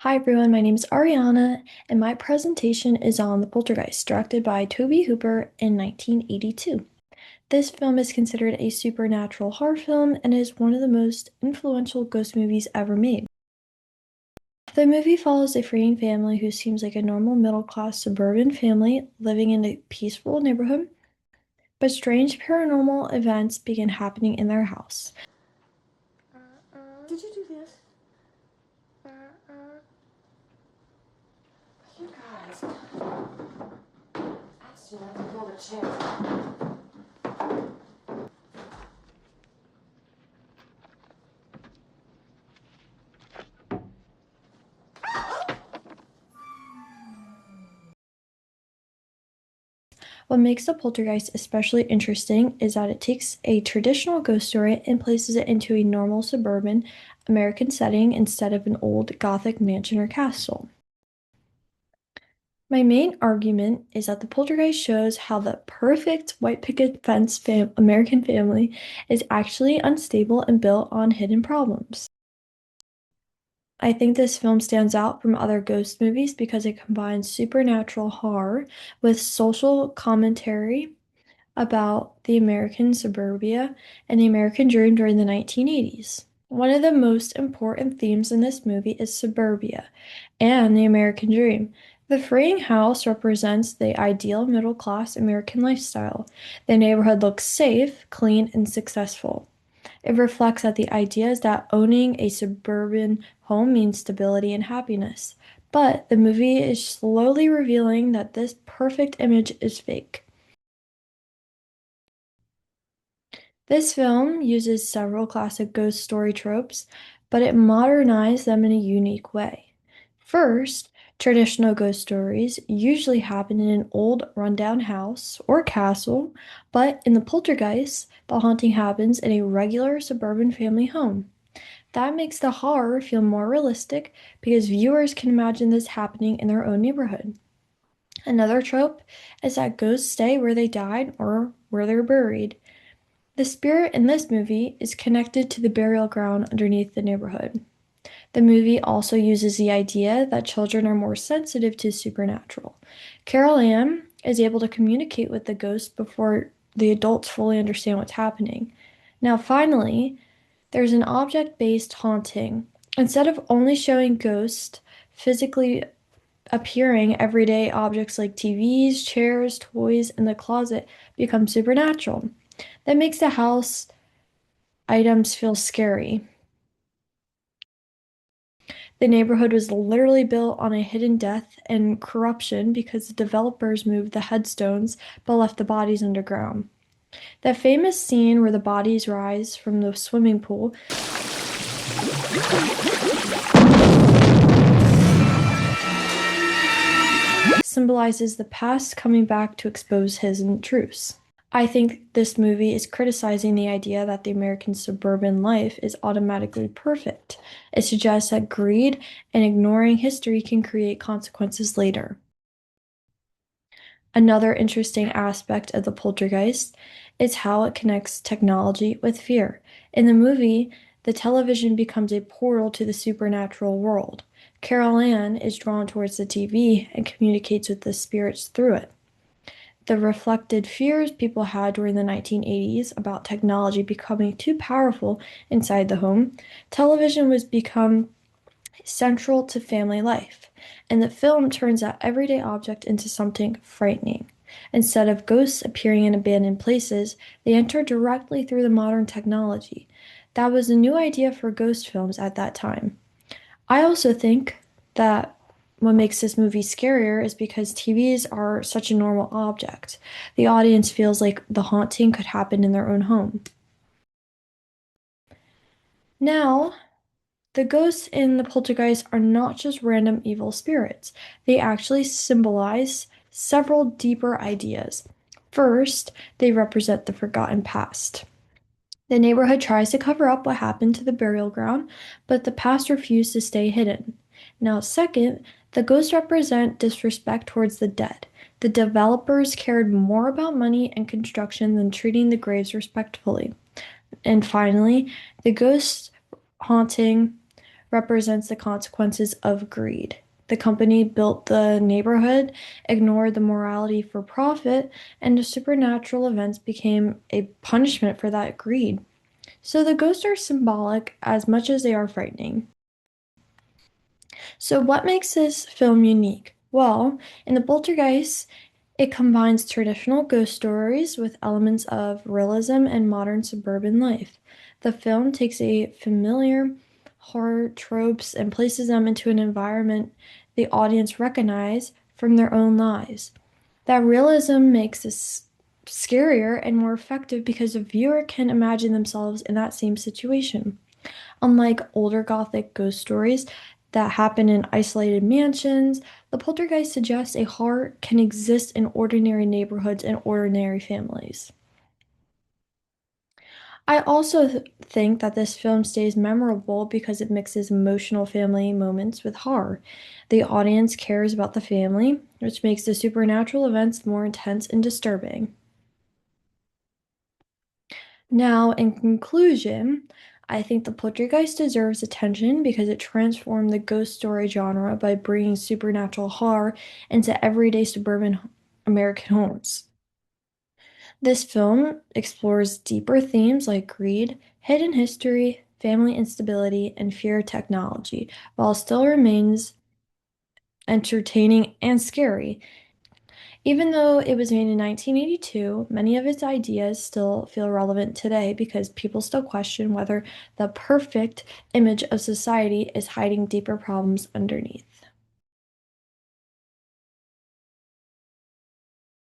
Hi everyone, my name is Ariana, and my presentation is on The Poltergeist, directed by Tobe Hooper in 1982. This film is considered a supernatural horror film and is one of the most influential ghost movies ever made. The movie follows a freeing family who seems like a normal middle-class suburban family living in a peaceful neighborhood, but strange paranormal events begin happening in their house. Did you do this? You guys. Asked you not to pull the chair. What makes The Poltergeist especially interesting is that it takes a traditional ghost story and places it into a normal suburban American setting instead of an old Gothic mansion or castle. My main argument is that The Poltergeist shows how the perfect white picket fence American family is actually unstable and built on hidden problems. I think this film stands out from other ghost movies because it combines supernatural horror with social commentary about the American suburbia and the American dream during the 1980s. One of the most important themes in this movie is suburbia and the American dream. The freeing house represents the ideal middle class American lifestyle. The neighborhood looks safe, clean, and successful. It reflects that the idea is that owning a suburban home means stability and happiness. But the movie is slowly revealing that this perfect image is fake. This film uses several classic ghost story tropes, but it modernized them in a unique way. First, traditional ghost stories usually happen in an old rundown house or castle, but in The Poltergeist, the haunting happens in a regular suburban family home. That makes the horror feel more realistic because viewers can imagine this happening in their own neighborhood. Another trope is that ghosts stay where they died or where they're buried. The spirit in this movie is connected to the burial ground underneath the neighborhood. The movie also uses the idea that children are more sensitive to supernatural. Carol Ann is able to communicate with the ghost before the adults fully understand what's happening. Now, finally, there's an object-based haunting. Instead of only showing ghosts physically appearing, everyday objects like TVs, chairs, toys, and the closet become supernatural. That makes the house items feel scary. The neighborhood was literally built on a hidden death and corruption because the developers moved the headstones but left the bodies underground. That famous scene where the bodies rise from the swimming pool symbolizes the past coming back to expose hidden truths. I think this movie is criticizing the idea that the American suburban life is automatically perfect. It suggests that greed and ignoring history can create consequences later. Another interesting aspect of the poltergeist is how it connects technology with fear. In the movie, the television becomes a portal to the supernatural world. Carol Ann is drawn towards the TV and communicates with the spirits through it. The reflected fears people had during the 1980s about technology becoming too powerful inside the home, television was become central to family life, and the film turns that everyday object into something frightening. Instead of ghosts appearing in abandoned places, they enter directly through the modern technology. That was a new idea for ghost films at that time. I also think that what makes this movie scarier is because TVs are such a normal object. The audience feels like the haunting could happen in their own home. Now, the ghosts in the poltergeist are not just random evil spirits. They actually symbolize several deeper ideas. First, they represent the forgotten past. The neighborhood tries to cover up what happened to the burial ground, but the past refuses to stay hidden. Now, second, the ghosts represent disrespect towards the dead. The developers cared more about money and construction than treating the graves respectfully. And finally, the ghosts haunting represents the consequences of greed. The company built the neighborhood, ignored the morality for profit, and the supernatural events became a punishment for that greed. So the ghosts are symbolic as much as they are frightening. So, what makes this film unique? Well, in the Poltergeist, it combines traditional ghost stories with elements of realism and modern suburban life. The film takes a familiar horror tropes and places them into an environment the audience recognize from their own lives. That realism makes this scarier and more effective because the viewer can imagine themselves in that same situation. Unlike older Gothic ghost stories that happen in isolated mansions, the Poltergeist suggests a horror can exist in ordinary neighborhoods and ordinary families. I also think that this film stays memorable because it mixes emotional family moments with horror. The audience cares about the family, which makes the supernatural events more intense and disturbing. Now, in conclusion, I think The Poltergeist deserves attention because it transformed the ghost story genre by bringing supernatural horror into everyday suburban American homes. This film explores deeper themes like greed, hidden history, family instability, and fear of technology, while still remains entertaining and scary. Even though it was made in 1982, many of its ideas still feel relevant today because people still question whether the perfect image of society is hiding deeper problems underneath.